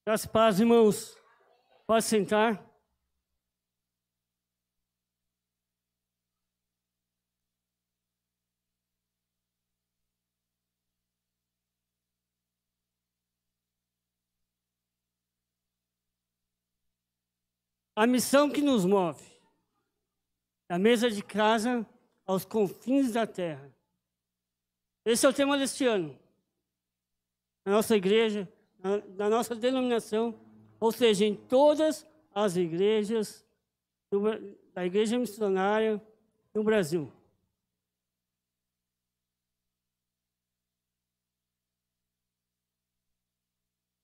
Graças e paz, irmãos. Pode sentar. A missão que nos move, da mesa de casa aos confins da terra. Esse é o tema deste ano. Na nossa igreja, na nossa denominação, ou seja, em todas as igrejas da igreja missionária no Brasil.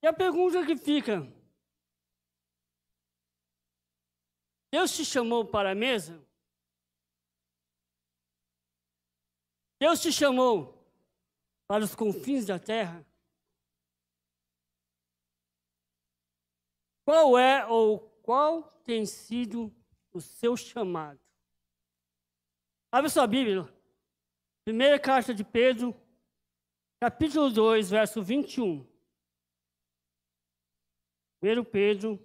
E a pergunta que fica: Deus te chamou para a mesa? Deus te chamou para os confins da terra? Qual é ou qual tem sido o seu chamado? Abre sua Bíblia. Primeira carta de Pedro, capítulo 2, verso 21. 1 Pedro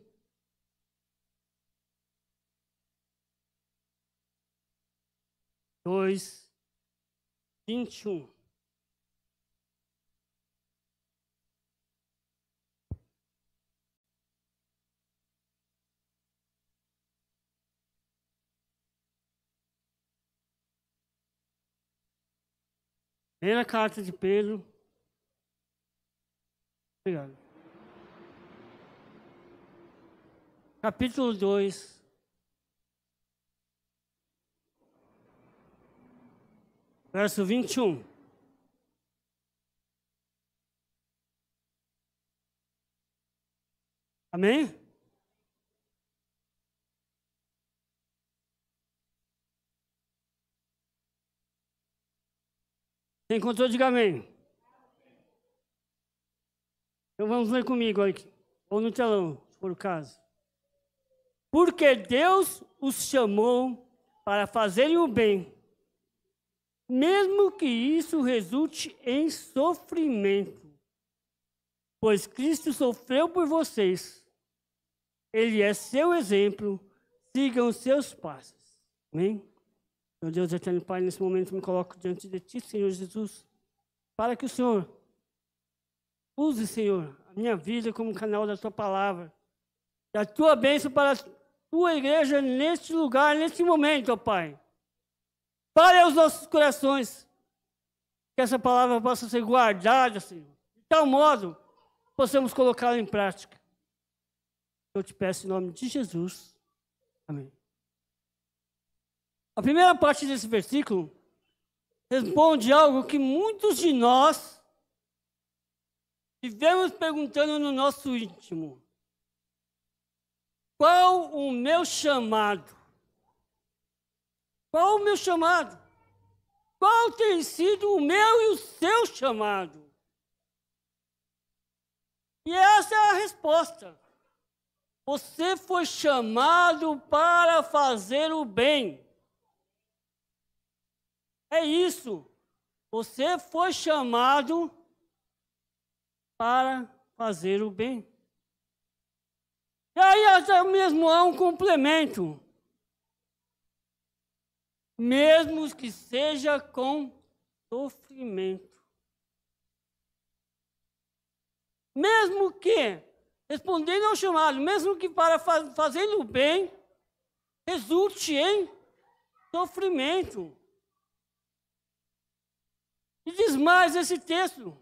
2, 21. Primeira carta de Pedro. Obrigado. Capítulo 2. Verso 21. Amém? Quem encontrou, diga amém. Então vamos ler comigo aqui, ou no telão, se for o caso. Porque Deus os chamou para fazerem o bem, mesmo que isso resulte em sofrimento. Pois Cristo sofreu por vocês. Ele é seu exemplo. Sigam os seus passos. Amém? Meu Deus eterno Pai, nesse momento me coloco diante de Ti, Senhor Jesus, para que o Senhor use, Senhor, a minha vida como canal da Tua palavra, da Tua bênção para a Tua igreja neste lugar, neste momento, ó Pai. Fale aos nossos corações, que essa palavra possa ser guardada, Senhor, de tal modo que possamos colocá-la em prática. Eu te peço em nome de Jesus. Amém. A primeira parte desse versículo responde algo que muitos de nós vivemos perguntando no nosso íntimo. Qual o meu chamado? Qual o meu chamado? Qual tem sido o meu e o seu chamado? E essa é a resposta. Você foi chamado para fazer o bem. É isso. Você foi chamado para fazer o bem. E aí até mesmo há um complemento. Mesmo que seja com sofrimento. Mesmo que, respondendo ao chamado, mesmo que para fazendo o bem, resulte em sofrimento. E diz mais esse texto: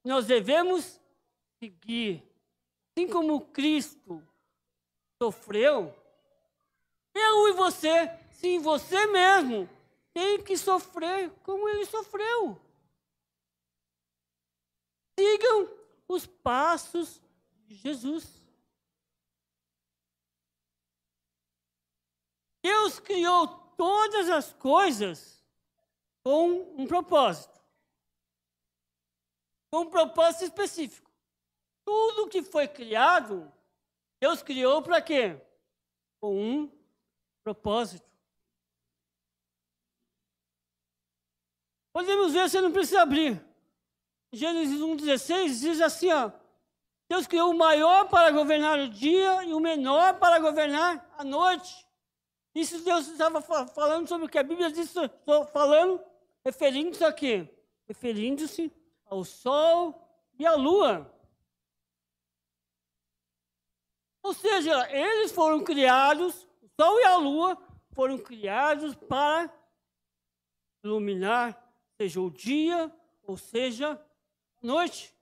nós devemos seguir, assim como Cristo sofreu, eu e você, sim, você mesmo, tem que sofrer como Ele sofreu. Sigam os passos de Jesus. Deus criou todas as coisas com um propósito. Com um propósito específico. Tudo que foi criado, Deus criou para quê? Com um propósito. Podemos ver, você não precisa abrir. Gênesis 1,16 diz assim, ó: Deus criou o maior para governar o dia e o menor para governar a noite. Isso Deus estava falando sobre o que a Bíblia diz, falando, referindo-se a quê? Referindo-se ao sol e à lua. Ou seja, eles foram criados, o sol e a lua foram criados para iluminar, seja o dia ou seja a noite.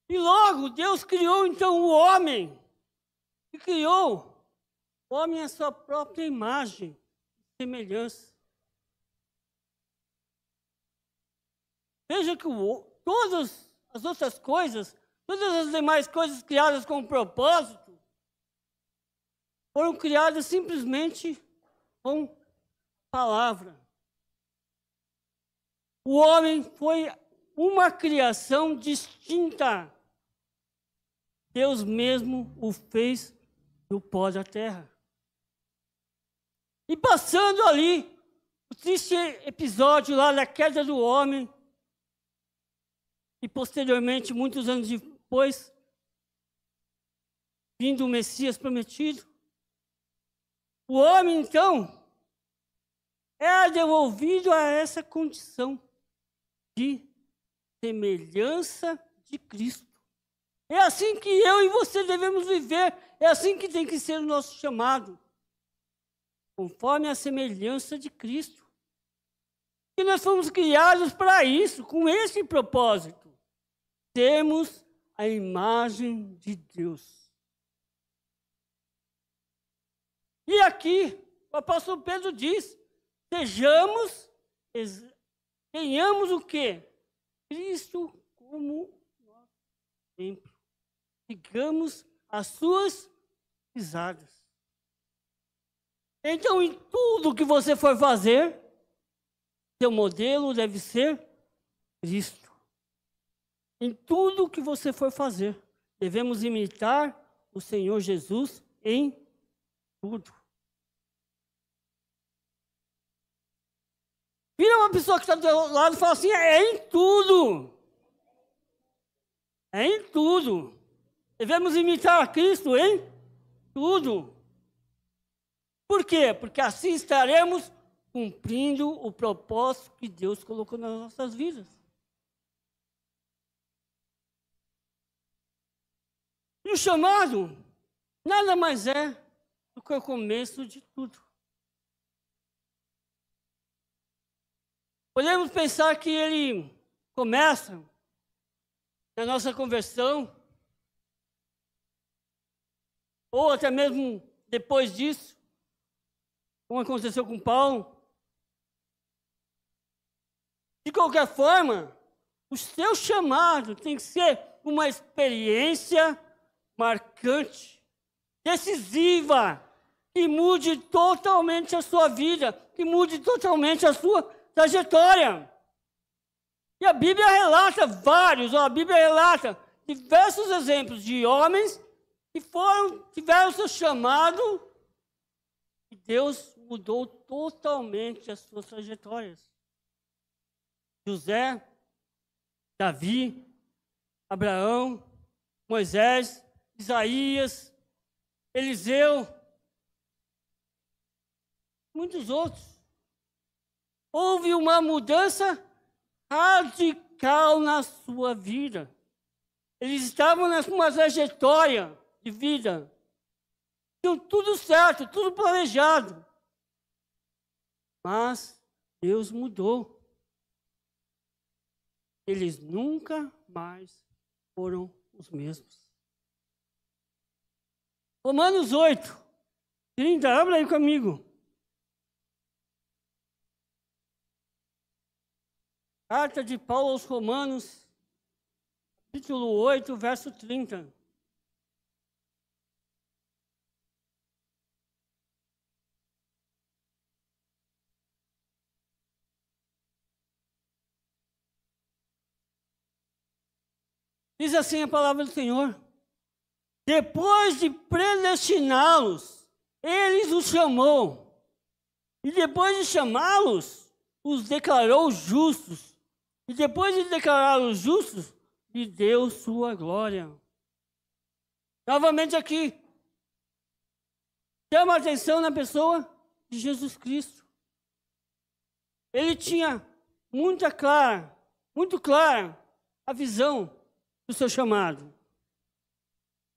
E logo Deus criou então o homem. E criou o homem à sua própria imagem e semelhança. Veja que todas as outras coisas, todas as demais coisas criadas com propósito, foram criadas simplesmente com palavra. O homem foi uma criação distinta. Deus mesmo o fez do pó da terra. E passando ali, o triste episódio lá da queda do homem, e posteriormente, muitos anos depois, vindo o Messias prometido, o homem, então, é devolvido a essa condição de semelhança de Cristo. É assim que eu e você devemos viver, é assim que tem que ser o nosso chamado, conforme a semelhança de Cristo. E nós fomos criados para isso, com esse propósito. Temos a imagem de Deus. E aqui, o apóstolo Pedro diz, tenhamos o quê? Cristo como nosso exemplo. Sigamos as suas pisadas. Então, em tudo que você for fazer, seu modelo deve ser Cristo. Em tudo que você for fazer, devemos imitar o Senhor Jesus em tudo. Vira uma pessoa que está do seu lado e fala assim, é em tudo. É em tudo. Devemos imitar a Cristo em tudo. Por quê? Porque assim estaremos cumprindo o propósito que Deus colocou nas nossas vidas. E o chamado nada mais é do que o começo de tudo. Podemos pensar que ele começa na nossa conversão, ou até mesmo depois disso, como aconteceu com Paulo. De qualquer forma, o seu chamado tem que ser uma experiência marcante, decisiva, que mude totalmente a sua vida, que mude totalmente a sua trajetória. E a Bíblia relata diversos exemplos de homens que tiveram seu chamado e Deus mudou totalmente as suas trajetórias. José, Davi, Abraão, Moisés, Isaías, Eliseu, muitos outros. Houve uma mudança radical na sua vida. Eles estavam numa trajetória de vida. Tinham tudo certo, tudo planejado. Mas Deus mudou. Eles nunca mais foram os mesmos. Romanos 8, 30, abra aí comigo. Carta de Paulo aos Romanos, capítulo 8, verso 30. Diz assim a palavra do Senhor: depois de predestiná-los, ele os chamou, e depois de chamá-los, os declarou justos, E depois de declarar os justos, lhe deu sua glória. Novamente aqui, chama a atenção na pessoa de Jesus Cristo. Ele tinha muito clara a visão do seu chamado.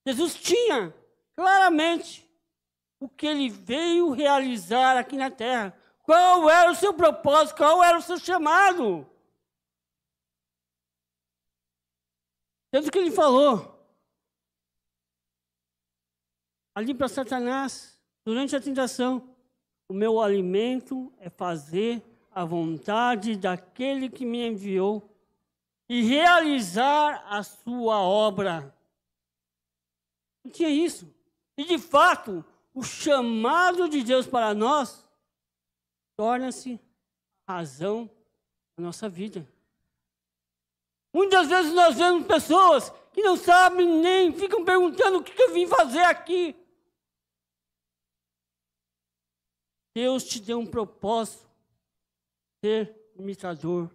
Jesus tinha claramente o que ele veio realizar aqui na terra. Qual era o seu propósito, qual era o seu chamado. Tanto que ele falou ali para Satanás, durante a tentação: o meu alimento é fazer a vontade daquele que me enviou e realizar a sua obra. Não tinha isso. E, de fato, o chamado de Deus para nós torna-se a razão da nossa vida. Muitas vezes nós vemos pessoas que não sabem nem, ficam perguntando o que eu vim fazer aqui. Deus te deu um propósito, ser imitador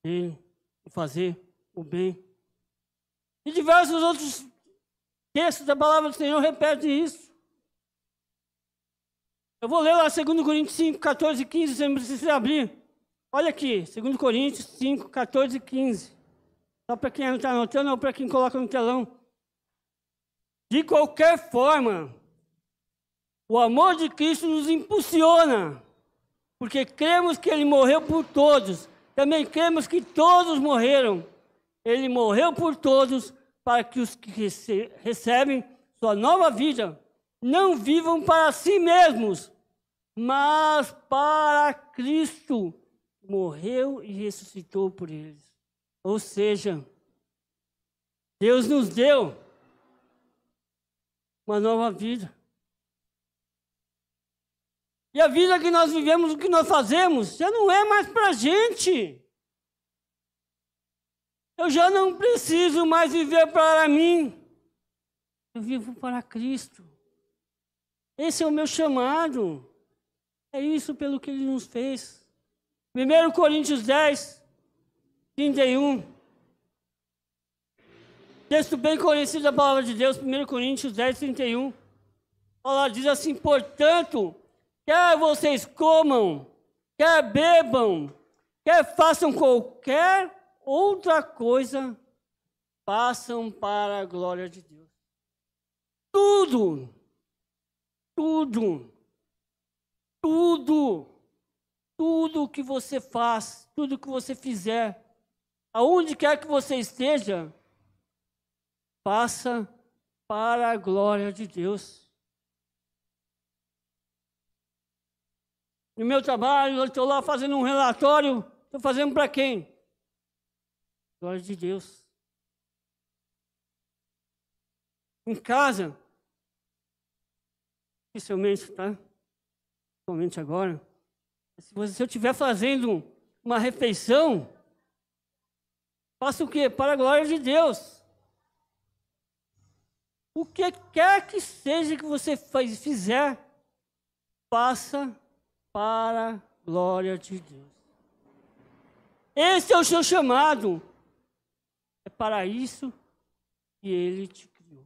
dele e fazer o bem. E diversos outros textos da palavra do Senhor repetem isso. Eu vou ler lá 2 Coríntios 5, 14 e 15, você não precisa abrir. Olha aqui, 2 Coríntios 5, 14 e 15. Só para quem não está anotando ou para quem coloca no telão. De qualquer forma, o amor de Cristo nos impulsiona, porque cremos que Ele morreu por todos. Também cremos que todos morreram. Ele morreu por todos, para que os que recebem sua nova vida não vivam para si mesmos, mas para Cristo. Morreu e ressuscitou por eles. Ou seja, Deus nos deu uma nova vida. E a vida que nós vivemos, o que nós fazemos, já não é mais para a gente. Eu já não preciso mais viver para mim. Eu vivo para Cristo. Esse é o meu chamado. É isso pelo que Ele nos fez. 1 Coríntios 10, 31. Texto bem conhecido da palavra de Deus, 1 Coríntios 10, 31. Ela diz assim: portanto, quer vocês comam, quer bebam, quer façam qualquer outra coisa, façam para a glória de Deus. Tudo que você faz, tudo que você fizer, aonde quer que você esteja, faça para a glória de Deus. No meu trabalho, eu estou lá fazendo um relatório, estou fazendo para quem? Glória de Deus. Em casa, especialmente, tá? Principalmente agora, se eu estiver fazendo uma refeição, faça o quê? Para a glória de Deus. O que quer que seja que você fizer, faça para a glória de Deus. Esse é o seu chamado. É para isso que Ele te criou.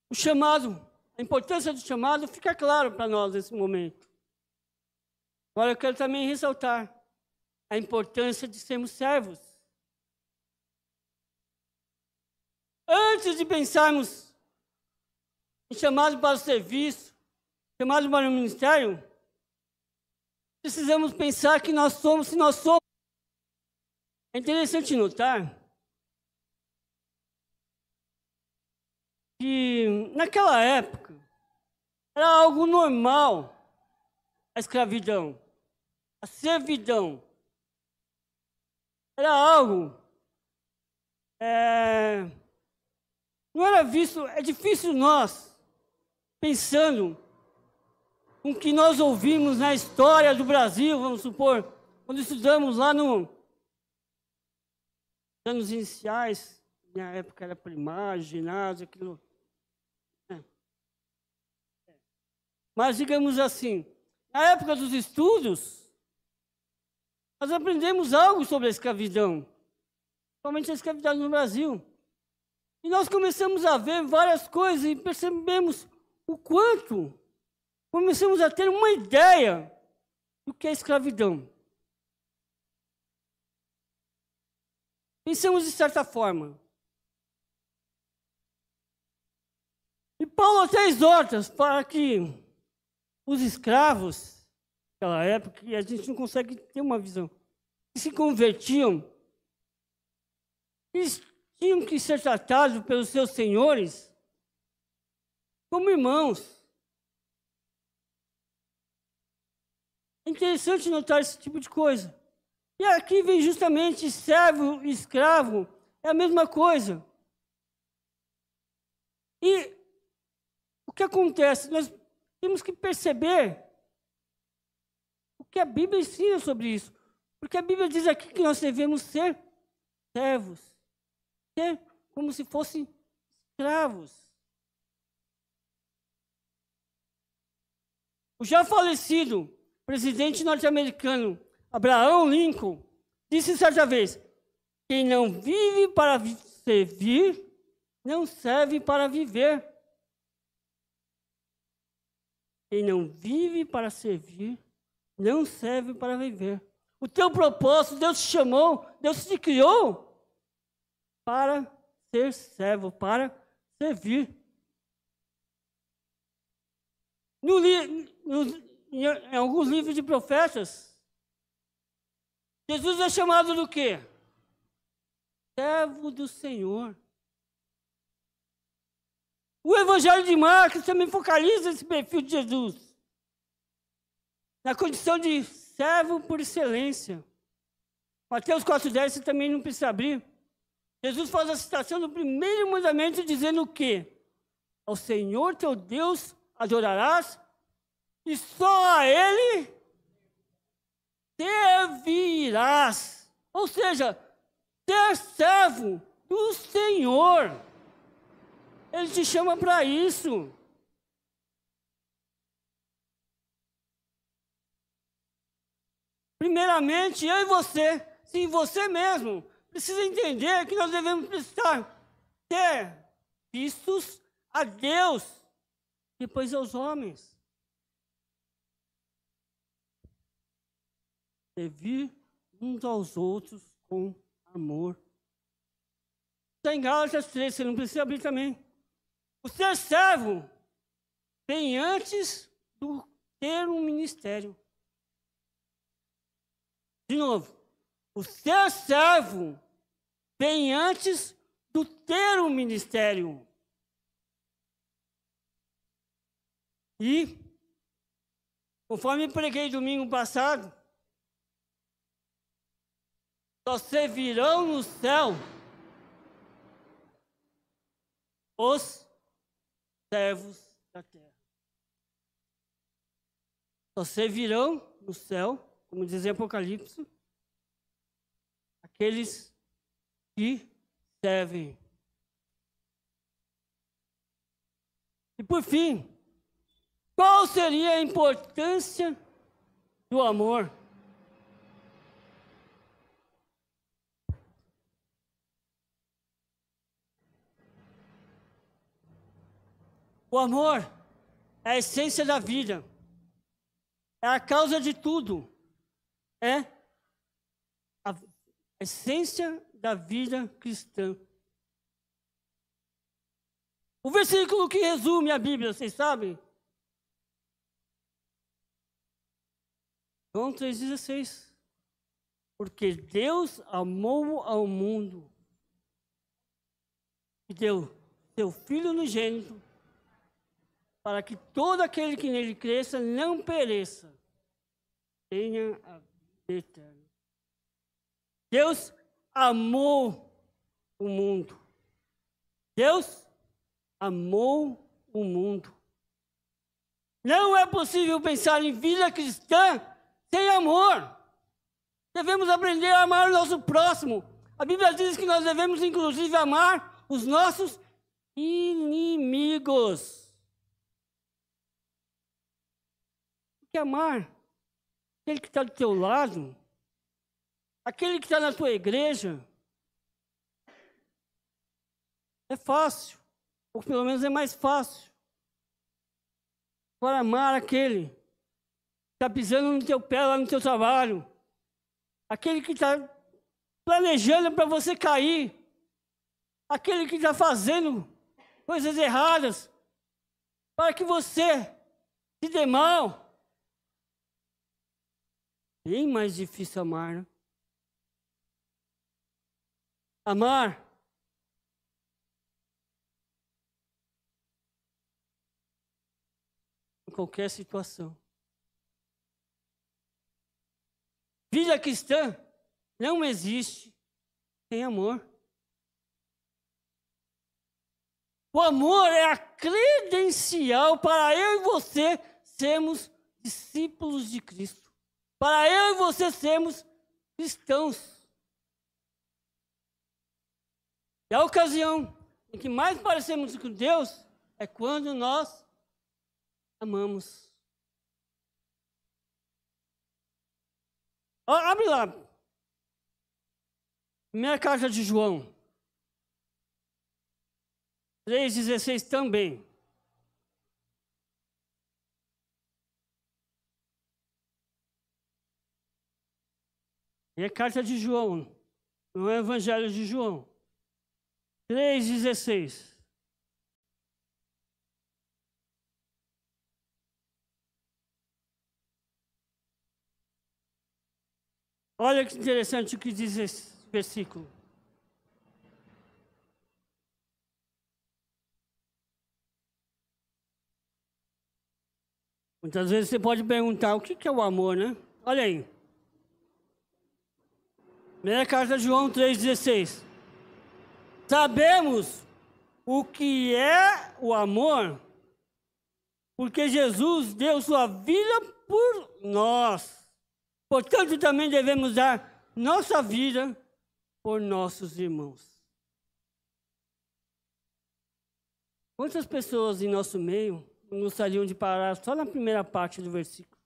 O chamado, a importância do chamado fica claro para nós nesse momento. Agora eu quero também ressaltar a importância de sermos servos. Antes de pensarmos em chamado para o serviço, chamado para o ministério, precisamos pensar que nós somos, se nós somos. É interessante notar que naquela época era algo normal a escravidão, a servidão. Era algo, não era visto, é difícil nós, pensando com o que nós ouvimos na história do Brasil, vamos supor, quando estudamos lá nos anos iniciais, minha época era primário, ginásio, aquilo. Mas, digamos assim, na época dos estudos, nós aprendemos algo sobre a escravidão, principalmente a escravidão no Brasil. E nós começamos a ver várias coisas e percebemos o quanto começamos a ter uma ideia do que é escravidão. Pensamos de certa forma. E Paulo até exorta para que os escravos, naquela época, e a gente não consegue ter uma visão, que se convertiam, eles tinham que ser tratados pelos seus senhores como irmãos. É interessante notar esse tipo de coisa. E aqui vem justamente servo e escravo, é a mesma coisa. E o que acontece? Nós temos que perceber o que a Bíblia ensina sobre isso. Porque a Bíblia diz aqui que nós devemos ser servos, ser como se fossem escravos. O já falecido presidente norte-americano Abraham Lincoln disse certa vez: quem não vive para servir, não serve para viver. Quem não vive para servir, não serve para viver. O teu propósito, Deus te chamou, Deus te criou para ser servo, para servir. Em alguns livros de profetas, Jesus é chamado do quê? Servo do Senhor. O Evangelho de Marcos também focaliza esse perfil de Jesus, na condição de servo por excelência. Mateus 4,10, você também não precisa abrir. Jesus faz a citação do primeiro mandamento dizendo o quê? Ao Senhor teu Deus adorarás e só a Ele servirás. Ou seja, ser servo do Senhor. Ele te chama para isso. Primeiramente, eu e você, sim, você mesmo, precisa entender que nós devemos prestar serviços a Deus, depois aos homens. Servir uns aos outros com amor. Está em Gálatas 3, você não precisa abrir também. O ser servo vem antes do ter um ministério. De novo, o ser servo vem antes do ter um ministério. E, conforme preguei domingo passado, só servirão no céu os servos da terra. Só servirão no céu, como diz em Apocalipse, aqueles que servem. E por fim, qual seria a importância do amor? O amor é a essência da vida, é a causa de tudo, é a essência da vida cristã. O versículo que resume a Bíblia, vocês sabem? João 3,16. Porque Deus amou ao mundo e deu seu Filho unigênito, para que todo aquele que nele cresça não pereça, tenha a vida eterna. Deus amou o mundo. Deus amou o mundo. Não é possível pensar em vida cristã sem amor. Devemos aprender a amar o nosso próximo. A Bíblia diz que nós devemos, inclusive, amar os nossos inimigos. Porque amar aquele que está do teu lado aquele que está na tua igreja, é fácil, ou pelo menos é mais fácil, para amar aquele que está pisando no teu pé lá no teu trabalho, aquele que está planejando para você cair, aquele que está fazendo coisas erradas, para que você se dê mal. Bem mais difícil amar, né? Amar em qualquer situação. Vida cristã não existe sem amor. O amor é a credencial para eu e você sermos discípulos de Cristo. Para eu e você sermos cristãos. E a ocasião em que mais parecemos com Deus é quando nós amamos. Abre lá. Primeira carta de João. 3,16 também. É a carta de João, não é o Evangelho de João. 3,16. Olha que interessante o que diz esse versículo. Muitas vezes você pode perguntar, o que é o amor, né? Olha aí. Primeira carta de João 3,16. Sabemos o que é o amor, porque Jesus deu sua vida por nós. Portanto, também devemos dar nossa vida por nossos irmãos. Quantas pessoas em nosso meio gostariam de parar só na primeira parte do versículo?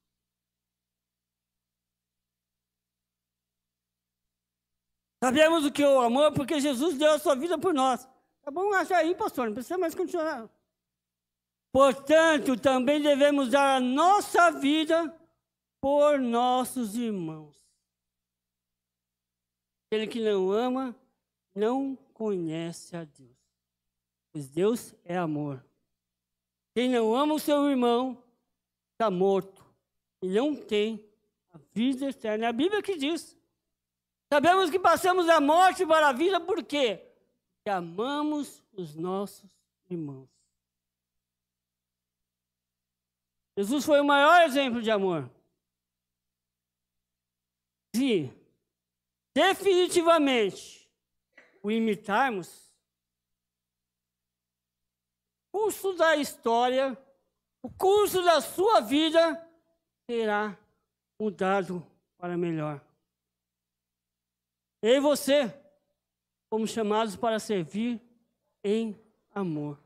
Sabemos o que é o amor, porque Jesus deu a sua vida por nós. Tá bom? Acha aí, pastor, não precisa mais continuar. Portanto, também devemos dar a nossa vida por nossos irmãos. Aquele que não ama, não conhece a Deus. Pois Deus é amor. Quem não ama o seu irmão, está morto. E não tem a vida eterna. É a Bíblia que diz. Sabemos que passamos da morte para a vida, por quê? Porque amamos os nossos irmãos. Jesus foi o maior exemplo de amor. Se definitivamente o imitarmos, o curso da história, o curso da sua vida será mudado para melhor. Eu e você fomos chamados para servir em amor.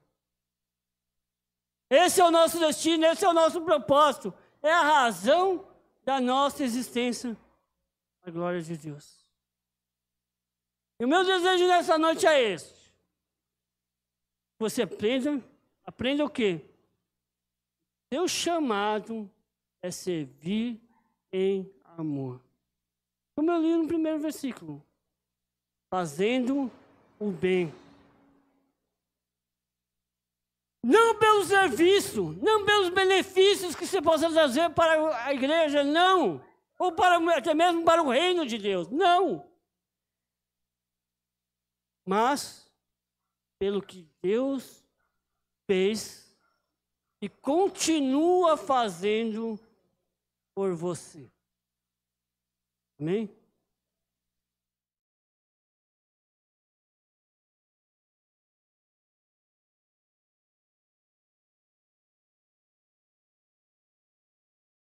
Esse é o nosso destino, esse é o nosso propósito. É a razão da nossa existência. A glória de Deus. E o meu desejo nessa noite é esse. Você aprenda o quê? Seu chamado é servir em amor. Como eu li no primeiro versículo. Fazendo o bem. Não pelo serviço, não pelos benefícios que você possa trazer para a igreja, não. Ou até mesmo para o reino de Deus, não. Mas pelo que Deus fez e continua fazendo por você. Amém?